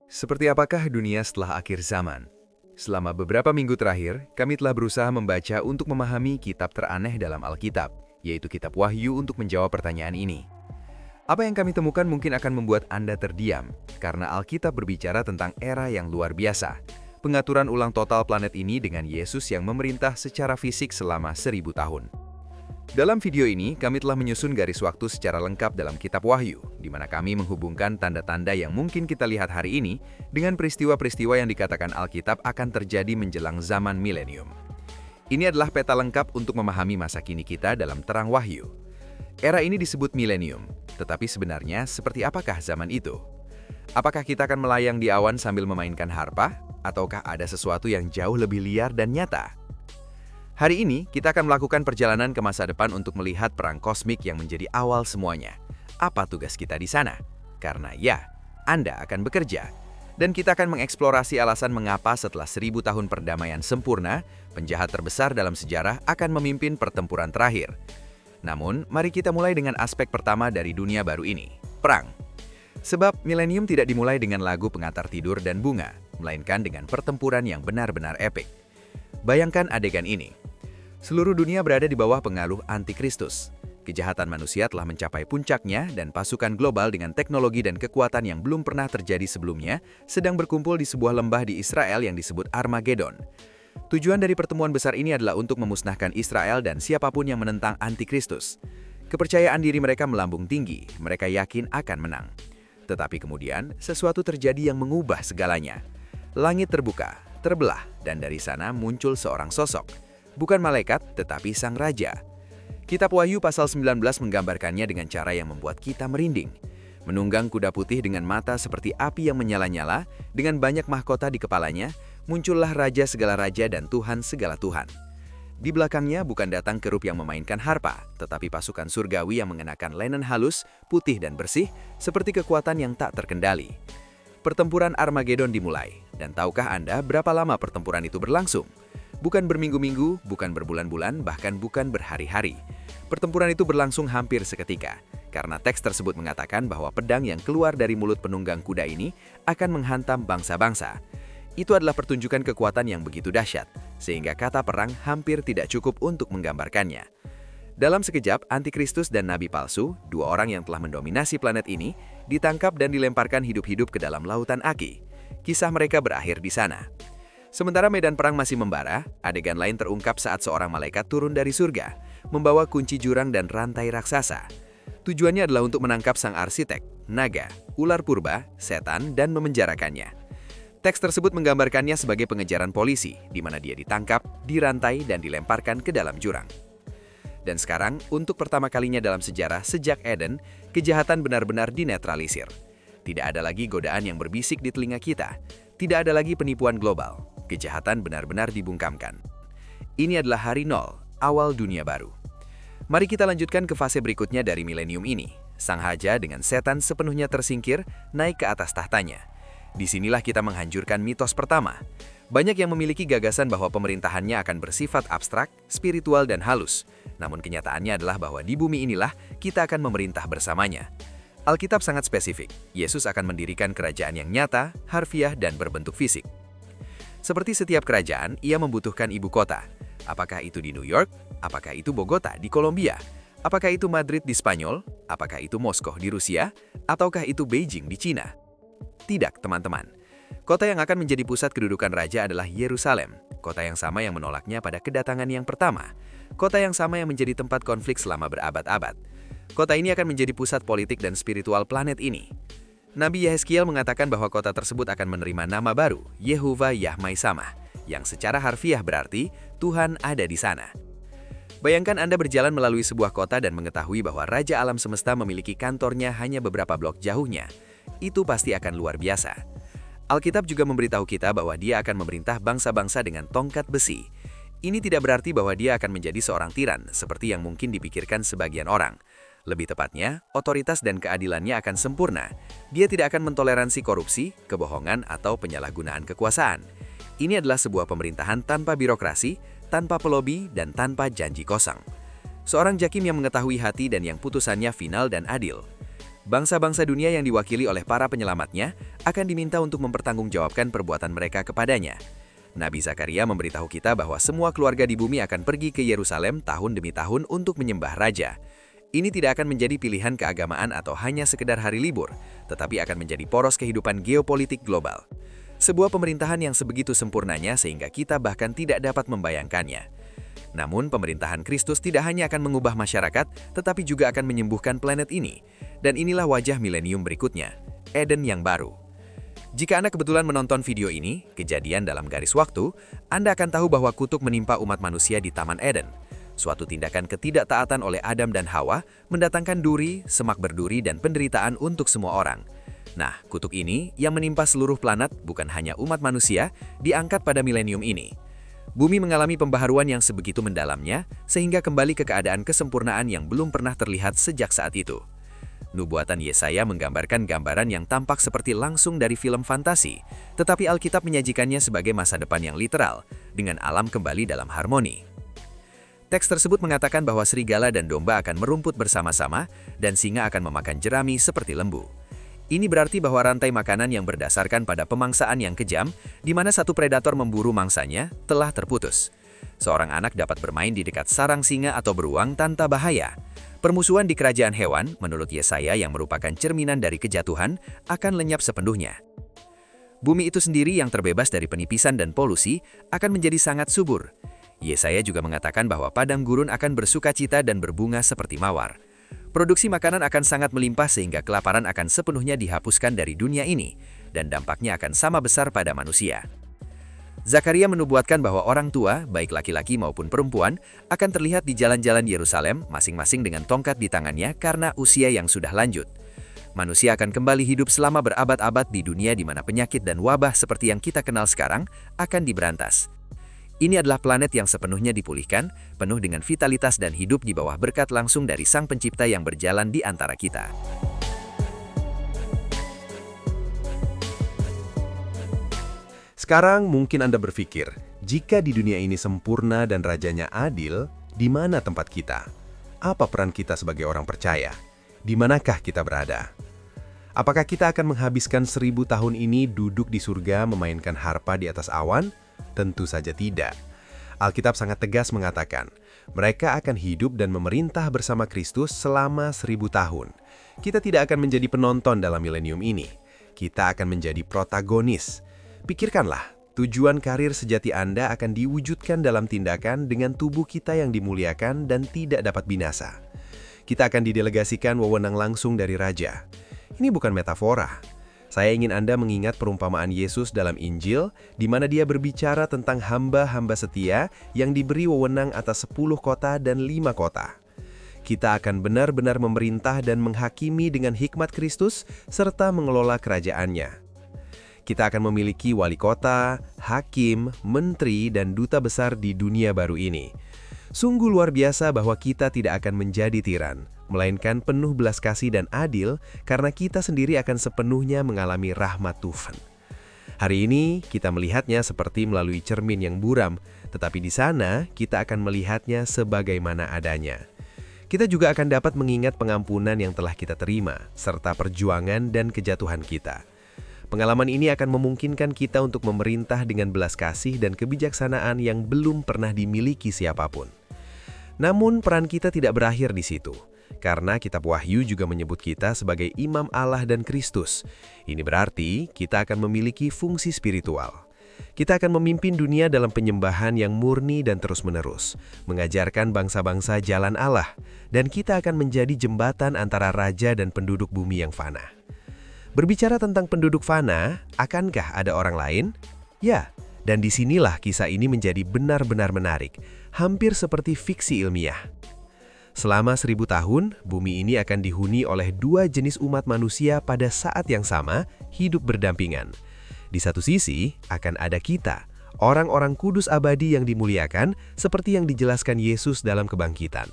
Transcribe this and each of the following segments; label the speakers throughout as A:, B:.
A: Seperti apakah dunia setelah akhir zaman? Selama beberapa minggu terakhir, kami telah berusaha membaca untuk memahami kitab teraneh dalam Alkitab, yaitu Kitab Wahyu untuk menjawab pertanyaan ini. Apa yang kami temukan mungkin akan membuat Anda terdiam, karena Alkitab berbicara tentang era yang luar biasa, pengaturan ulang total planet ini dengan Yesus yang memerintah secara fisik selama 1000 tahun. Dalam video ini, kami telah menyusun garis waktu secara lengkap dalam Kitab Wahyu, di mana kami menghubungkan tanda-tanda yang mungkin kita lihat hari ini dengan peristiwa-peristiwa yang dikatakan Alkitab akan terjadi menjelang zaman milenium. Ini adalah peta lengkap untuk memahami masa kini kita dalam terang Wahyu. Era ini disebut milenium, tetapi sebenarnya seperti apakah zaman itu? Apakah kita akan melayang di awan sambil memainkan harpa, ataukah ada sesuatu yang jauh lebih liar dan nyata? Hari ini, kita akan melakukan perjalanan ke masa depan untuk melihat perang kosmik yang menjadi awal semuanya. Apa tugas kita di sana? Karena ya, Anda akan bekerja. Dan kita akan mengeksplorasi alasan mengapa setelah 1000 tahun perdamaian sempurna, penjahat terbesar dalam sejarah akan memimpin pertempuran terakhir. Namun, mari kita mulai dengan aspek pertama dari dunia baru ini, perang. Sebab, milenium tidak dimulai dengan lagu pengantar tidur dan bunga, melainkan dengan pertempuran yang benar-benar epik. Bayangkan adegan ini. Seluruh dunia berada di bawah pengaruh antikristus. Kejahatan manusia telah mencapai puncaknya dan pasukan global dengan teknologi dan kekuatan yang belum pernah terjadi sebelumnya sedang berkumpul di sebuah lembah di Israel yang disebut Armageddon. Tujuan dari pertemuan besar ini adalah untuk memusnahkan Israel dan siapapun yang menentang antikristus. Kepercayaan diri mereka melambung tinggi, mereka yakin akan menang. Tetapi kemudian, sesuatu terjadi yang mengubah segalanya. Langit terbuka, terbelah, dan dari sana muncul seorang sosok. Bukan malaikat, tetapi sang raja. Kitab Wahyu pasal 19 menggambarkannya dengan cara yang membuat kita merinding. Menunggang kuda putih dengan mata seperti api yang menyala-nyala, dengan banyak mahkota di kepalanya, muncullah Raja segala raja dan Tuhan segala Tuhan. Di belakangnya bukan datang kerub yang memainkan harpa, tetapi pasukan surgawi yang mengenakan linen halus, putih dan bersih, seperti kekuatan yang tak terkendali. Pertempuran Armageddon dimulai, dan tahukah Anda berapa lama pertempuran itu berlangsung? Bukan berminggu-minggu, bukan berbulan-bulan, bahkan bukan berhari-hari. Pertempuran itu berlangsung hampir seketika, karena teks tersebut mengatakan bahwa pedang yang keluar dari mulut penunggang kuda ini akan menghantam bangsa-bangsa. Itu adalah pertunjukan kekuatan yang begitu dahsyat, sehingga kata perang hampir tidak cukup untuk menggambarkannya. Dalam sekejap, antikristus dan nabi palsu, dua orang yang telah mendominasi planet ini, ditangkap dan dilemparkan hidup-hidup ke dalam lautan Aki. Kisah mereka berakhir di sana. Sementara medan perang masih membara, adegan lain terungkap saat seorang malaikat turun dari surga, membawa kunci jurang dan rantai raksasa. Tujuannya adalah untuk menangkap sang arsitek, naga, ular purba, setan, dan memenjarakannya. Teks tersebut menggambarkannya sebagai pengejaran polisi, di mana dia ditangkap, dirantai, dan dilemparkan ke dalam jurang. Dan sekarang, untuk pertama kalinya dalam sejarah sejak Eden, kejahatan benar-benar dinetralisir. Tidak ada lagi godaan yang berbisik di telinga kita. Tidak ada lagi penipuan global. Kejahatan benar-benar dibungkamkan. Ini adalah hari nol, awal dunia baru. Mari kita lanjutkan ke fase berikutnya dari milenium ini. Sang Raja dengan setan sepenuhnya tersingkir, naik ke atas tahtanya. Disinilah kita menghancurkan mitos pertama. Banyak yang memiliki gagasan bahwa pemerintahannya akan bersifat abstrak, spiritual, dan halus. Namun kenyataannya adalah bahwa di bumi inilah kita akan memerintah bersamanya. Alkitab sangat spesifik. Yesus akan mendirikan kerajaan yang nyata, harfiah, dan berbentuk fisik. Seperti setiap kerajaan, ia membutuhkan ibu kota. Apakah itu di New York? Apakah itu Bogota di Kolombia? Apakah itu Madrid di Spanyol? Apakah itu Moskow di Rusia? Ataukah itu Beijing di Cina? Tidak, teman-teman. Kota yang akan menjadi pusat kedudukan raja adalah Yerusalem, kota yang sama yang menolaknya pada kedatangan yang pertama, kota yang sama yang menjadi tempat konflik selama berabad-abad. Kota ini akan menjadi pusat politik dan spiritual planet ini. Nabi Yehezkiel mengatakan bahwa kota tersebut akan menerima nama baru, Yehovah Yahmai Samah, yang secara harfiah berarti Tuhan ada di sana. Bayangkan Anda berjalan melalui sebuah kota dan mengetahui bahwa Raja Alam Semesta memiliki kantornya hanya beberapa blok jauhnya. Itu pasti akan luar biasa. Alkitab juga memberitahu kita bahwa dia akan memerintah bangsa-bangsa dengan tongkat besi. Ini tidak berarti bahwa dia akan menjadi seorang tiran, seperti yang mungkin dipikirkan sebagian orang. Lebih tepatnya, otoritas dan keadilannya akan sempurna. Dia tidak akan mentoleransi korupsi, kebohongan, atau penyalahgunaan kekuasaan. Ini adalah sebuah pemerintahan tanpa birokrasi, tanpa pelobi, dan tanpa janji kosong. Seorang jakim yang mengetahui hati dan yang putusannya final dan adil. Bangsa-bangsa dunia yang diwakili oleh para penyelamatnya akan diminta untuk mempertanggungjawabkan perbuatan mereka kepadanya. Nabi Zakaria memberitahu kita bahwa semua keluarga di bumi akan pergi ke Yerusalem tahun demi tahun untuk menyembah Raja. Ini tidak akan menjadi pilihan keagamaan atau hanya sekedar hari libur, tetapi akan menjadi poros kehidupan geopolitik global. Sebuah pemerintahan yang sebegitu sempurnanya sehingga kita bahkan tidak dapat membayangkannya. Namun, pemerintahan Kristus tidak hanya akan mengubah masyarakat, tetapi juga akan menyembuhkan planet ini. Dan inilah wajah milenium berikutnya, Eden yang baru. Jika Anda kebetulan menonton video ini, kejadian dalam garis waktu, Anda akan tahu bahwa kutuk menimpa umat manusia di Taman Eden. Suatu tindakan ketidaktaatan oleh Adam dan Hawa mendatangkan duri, semak berduri, dan penderitaan untuk semua orang. Nah, kutuk ini yang menimpa seluruh planet, bukan hanya umat manusia, diangkat pada milenium ini. Bumi mengalami pembaharuan yang sebegitu mendalamnya, sehingga kembali ke keadaan kesempurnaan yang belum pernah terlihat sejak saat itu. Nubuatan Yesaya menggambarkan gambaran yang tampak seperti langsung dari film fantasi, tetapi Alkitab menyajikannya sebagai masa depan yang literal, dengan alam kembali dalam harmoni. Teks tersebut mengatakan bahwa serigala dan domba akan merumput bersama-sama, dan singa akan memakan jerami seperti lembu. Ini berarti bahwa rantai makanan yang berdasarkan pada pemangsaan yang kejam, di mana satu predator memburu mangsanya, telah terputus. Seorang anak dapat bermain di dekat sarang singa atau beruang tanpa bahaya. Permusuhan di kerajaan hewan, menurut Yesaya yang merupakan cerminan dari kejatuhan, akan lenyap sepenuhnya. Bumi itu sendiri yang terbebas dari penipisan dan polusi akan menjadi sangat subur. Yesaya juga mengatakan bahwa padang gurun akan bersukacita dan berbunga seperti mawar. Produksi makanan akan sangat melimpah sehingga kelaparan akan sepenuhnya dihapuskan dari dunia ini, dan dampaknya akan sama besar pada manusia. Zakaria menubuatkan bahwa orang tua, baik laki-laki maupun perempuan, akan terlihat di jalan-jalan Yerusalem masing-masing dengan tongkat di tangannya karena usia yang sudah lanjut. Manusia akan kembali hidup selama berabad-abad di dunia di mana penyakit dan wabah seperti yang kita kenal sekarang akan diberantas. Ini adalah planet yang sepenuhnya dipulihkan, penuh dengan vitalitas dan hidup di bawah berkat langsung dari Sang Pencipta yang berjalan di antara kita.
B: Sekarang mungkin Anda berpikir, jika di dunia ini sempurna dan rajanya adil, di mana tempat kita? Apa peran kita sebagai orang percaya? Di manakah kita berada? Apakah kita akan menghabiskan 1000 tahun ini duduk di surga memainkan harpa di atas awan? Tentu saja tidak. Alkitab sangat tegas mengatakan, mereka akan hidup dan memerintah bersama Kristus selama 1000 tahun. Kita tidak akan menjadi penonton dalam milenium ini. Kita akan menjadi protagonis. Pikirkanlah, tujuan karir sejati Anda akan diwujudkan dalam tindakan dengan tubuh kita yang dimuliakan dan tidak dapat binasa. Kita akan didelegasikan wewenang langsung dari Raja. Ini bukan metafora. Saya ingin Anda mengingat perumpamaan Yesus dalam Injil, di mana dia berbicara tentang hamba-hamba setia yang diberi wewenang atas 10 kota dan 5 kota. Kita akan benar-benar memerintah dan menghakimi dengan hikmat Kristus, serta mengelola kerajaannya. Kita akan memiliki wali kota, hakim, menteri, dan duta besar di dunia baru ini. Sungguh luar biasa bahwa kita tidak akan menjadi tiran, melainkan penuh belas kasih dan adil karena kita sendiri akan sepenuhnya mengalami rahmat Tuhan. Hari ini kita melihatnya seperti melalui cermin yang buram, tetapi di sana kita akan melihatnya sebagaimana adanya. Kita juga akan dapat mengingat pengampunan yang telah kita terima, serta perjuangan dan kejatuhan kita. Pengalaman ini akan memungkinkan kita untuk memerintah dengan belas kasih dan kebijaksanaan yang belum pernah dimiliki siapapun. Namun peran kita tidak berakhir di situ, karena Kitab Wahyu juga menyebut kita sebagai imam Allah dan Kristus. Ini berarti kita akan memiliki fungsi spiritual. Kita akan memimpin dunia dalam penyembahan yang murni dan terus-menerus, mengajarkan bangsa-bangsa jalan Allah, dan kita akan menjadi jembatan antara raja dan penduduk bumi yang fana. Berbicara tentang penduduk fana, akankah ada orang lain? Ya, dan disinilah kisah ini menjadi benar-benar menarik, hampir seperti fiksi ilmiah. Selama 1000 tahun, bumi ini akan dihuni oleh 2 jenis umat manusia pada saat yang sama, hidup berdampingan. Di satu sisi, akan ada kita, orang-orang kudus abadi yang dimuliakan, seperti yang dijelaskan Yesus dalam kebangkitan.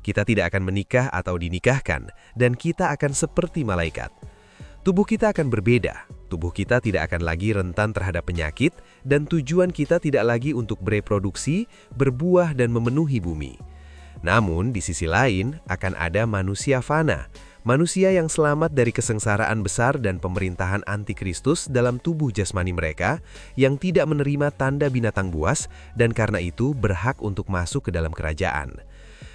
B: Kita tidak akan menikah atau dinikahkan, dan kita akan seperti malaikat. Tubuh kita akan berbeda, tubuh kita tidak akan lagi rentan terhadap penyakit, dan tujuan kita tidak lagi untuk bereproduksi, berbuah dan memenuhi bumi. Namun di sisi lain akan ada manusia fana, Manusia yang selamat dari kesengsaraan besar dan pemerintahan antikristus dalam tubuh jasmani mereka yang tidak menerima tanda binatang buas dan karena itu berhak untuk masuk ke dalam kerajaan.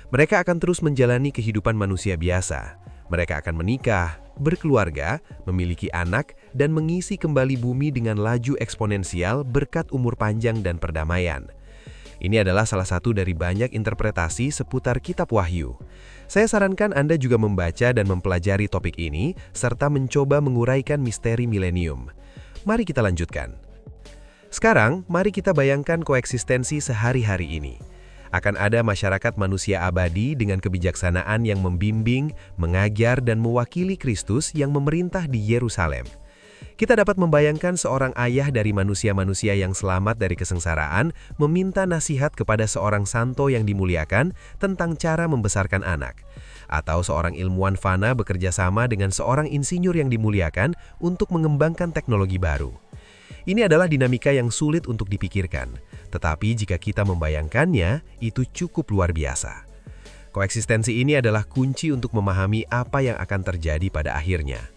B: Mereka akan terus menjalani kehidupan manusia biasa. Mereka akan menikah, berkeluarga, memiliki anak, dan mengisi kembali bumi dengan laju eksponensial berkat umur panjang dan perdamaian. Ini adalah salah satu dari banyak interpretasi seputar Kitab Wahyu. Saya sarankan Anda juga membaca dan mempelajari topik ini, serta mencoba menguraikan misteri milenium. Mari kita lanjutkan. Sekarang, mari kita bayangkan koeksistensi sehari-hari ini. Akan ada masyarakat manusia abadi dengan kebijaksanaan yang membimbing, mengajar, dan mewakili Kristus yang memerintah di Yerusalem. Kita dapat membayangkan seorang ayah dari manusia-manusia yang selamat dari kesengsaraan meminta nasihat kepada seorang santo yang dimuliakan tentang cara membesarkan anak. Atau seorang ilmuwan fana bekerja sama dengan seorang insinyur yang dimuliakan untuk mengembangkan teknologi baru. Ini adalah dinamika yang sulit untuk dipikirkan, tetapi jika kita membayangkannya, itu cukup luar biasa. Koeksistensi ini adalah kunci untuk memahami apa yang akan terjadi pada akhirnya.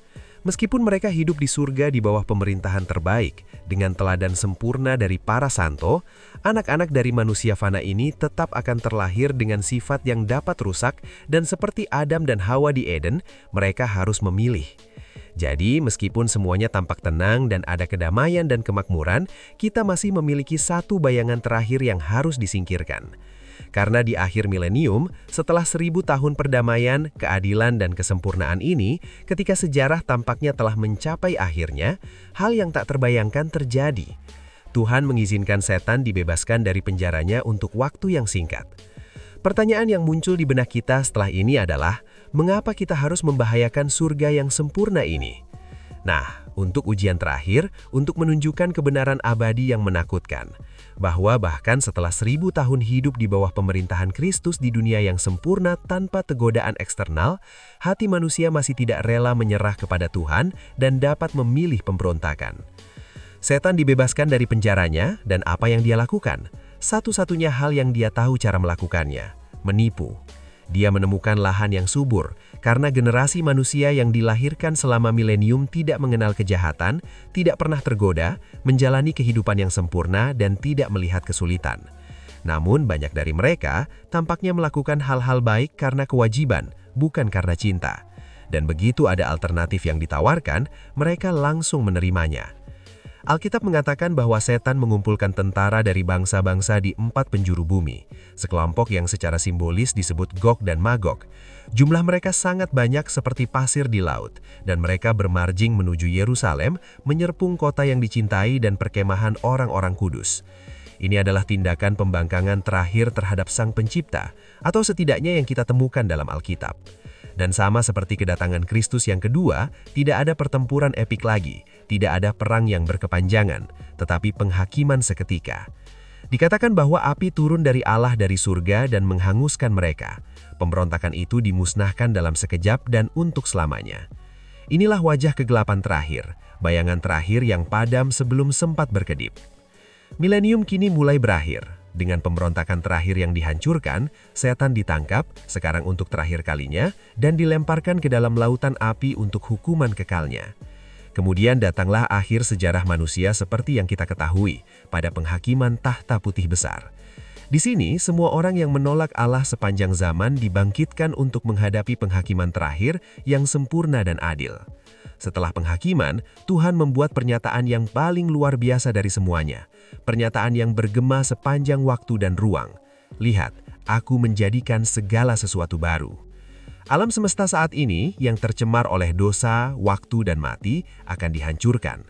B: Meskipun mereka hidup di surga di bawah pemerintahan terbaik, dengan teladan sempurna dari para santo, anak-anak dari manusia fana ini tetap akan terlahir dengan sifat yang dapat rusak dan seperti Adam dan Hawa di Eden, mereka harus memilih. Jadi, meskipun semuanya tampak tenang dan ada kedamaian dan kemakmuran, kita masih memiliki satu bayangan terakhir yang harus disingkirkan. Karena di akhir milenium, setelah 1000 tahun perdamaian, keadilan, dan kesempurnaan ini, ketika sejarah tampaknya telah mencapai akhirnya, hal yang tak terbayangkan terjadi. Tuhan mengizinkan setan dibebaskan dari penjaranya untuk waktu yang singkat. Pertanyaan yang muncul di benak kita setelah ini adalah, mengapa kita harus membahayakan surga yang sempurna ini? Nah, untuk ujian terakhir, untuk menunjukkan kebenaran abadi yang menakutkan, bahwa bahkan setelah 1000 tahun hidup di bawah pemerintahan Kristus di dunia yang sempurna tanpa tegodaan eksternal, hati manusia masih tidak rela menyerah kepada Tuhan dan dapat memilih pemberontakan. Setan dibebaskan dari penjaranya dan apa yang dia lakukan? Satu-satunya hal yang dia tahu cara melakukannya, menipu. Dia menemukan lahan yang subur, karena generasi manusia yang dilahirkan selama milenium tidak mengenal kejahatan, tidak pernah tergoda, menjalani kehidupan yang sempurna dan tidak melihat kesulitan. Namun banyak dari mereka tampaknya melakukan hal-hal baik karena kewajiban, bukan karena cinta. Dan begitu ada alternatif yang ditawarkan, mereka langsung menerimanya. Alkitab mengatakan bahwa setan mengumpulkan tentara dari bangsa-bangsa di 4 penjuru bumi, sekelompok yang secara simbolis disebut Gog dan Magog. Jumlah mereka sangat banyak seperti pasir di laut, dan mereka bermarjing menuju Yerusalem, menyerpung kota yang dicintai dan perkemahan orang-orang kudus. Ini adalah tindakan pembangkangan terakhir terhadap Sang Pencipta, atau setidaknya yang kita temukan dalam Alkitab. Dan sama seperti kedatangan Kristus yang kedua, tidak ada pertempuran epik lagi, tidak ada perang yang berkepanjangan, tetapi penghakiman seketika. Dikatakan bahwa api turun dari Allah dari surga dan menghanguskan mereka. Pemberontakan itu dimusnahkan dalam sekejap dan untuk selamanya. Inilah wajah kegelapan terakhir, bayangan terakhir yang padam sebelum sempat berkedip. Milenium kini mulai berakhir. Dengan pemberontakan terakhir yang dihancurkan, setan ditangkap, sekarang untuk terakhir kalinya, dan dilemparkan ke dalam lautan api untuk hukuman kekalnya. Kemudian datanglah akhir sejarah manusia seperti yang kita ketahui, pada penghakiman tahta putih besar. Di sini, semua orang yang menolak Allah sepanjang zaman dibangkitkan untuk menghadapi penghakiman terakhir yang sempurna dan adil. Setelah penghakiman, Tuhan membuat pernyataan yang paling luar biasa dari semuanya. Pernyataan yang bergema sepanjang waktu dan ruang. Lihat, aku menjadikan segala sesuatu baru. Alam semesta saat ini yang tercemar oleh dosa, waktu, dan mati akan dihancurkan.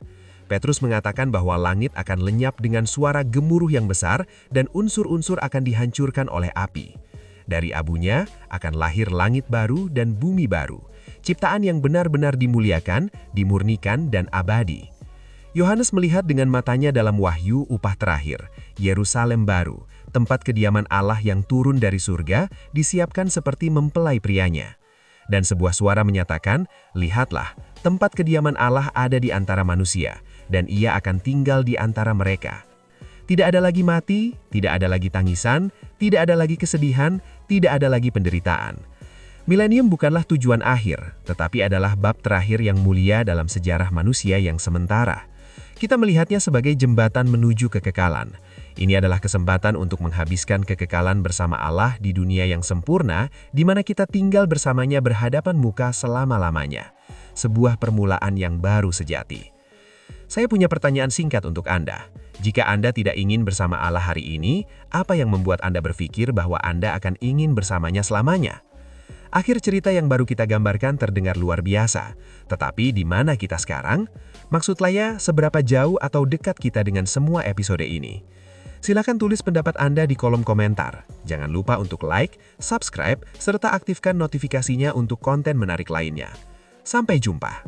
B: Petrus mengatakan bahwa langit akan lenyap dengan suara gemuruh yang besar dan unsur-unsur akan dihancurkan oleh api. Dari abunya akan lahir langit baru dan bumi baru. Ciptaan yang benar-benar dimuliakan, dimurnikan, dan abadi. Yohanes melihat dengan matanya dalam Wahyu upah terakhir, Yerusalem baru, tempat kediaman Allah yang turun dari surga, disiapkan seperti mempelai prianya. Dan sebuah suara menyatakan, lihatlah, tempat kediaman Allah ada di antara manusia, dan ia akan tinggal di antara mereka. Tidak ada lagi mati, tidak ada lagi tangisan, tidak ada lagi kesedihan, tidak ada lagi penderitaan.
C: Milenium bukanlah tujuan akhir, tetapi adalah bab terakhir yang mulia dalam sejarah manusia yang sementara. Kita melihatnya sebagai jembatan menuju kekekalan. Ini adalah kesempatan untuk menghabiskan kekekalan bersama Allah di dunia yang sempurna, di mana kita tinggal bersamanya berhadapan muka selama-lamanya. Sebuah permulaan yang baru sejati. Saya punya pertanyaan singkat untuk Anda. Jika Anda tidak ingin bersama Allah hari ini, apa yang membuat Anda berpikir bahwa Anda akan ingin bersamanya selamanya? Akhir cerita yang baru kita gambarkan terdengar luar biasa. Tetapi di mana kita sekarang? Maksud saya, seberapa jauh atau dekat kita dengan semua episode ini? Silakan tulis pendapat Anda di kolom komentar. Jangan lupa untuk like, subscribe, serta aktifkan notifikasinya untuk konten menarik lainnya. Sampai jumpa.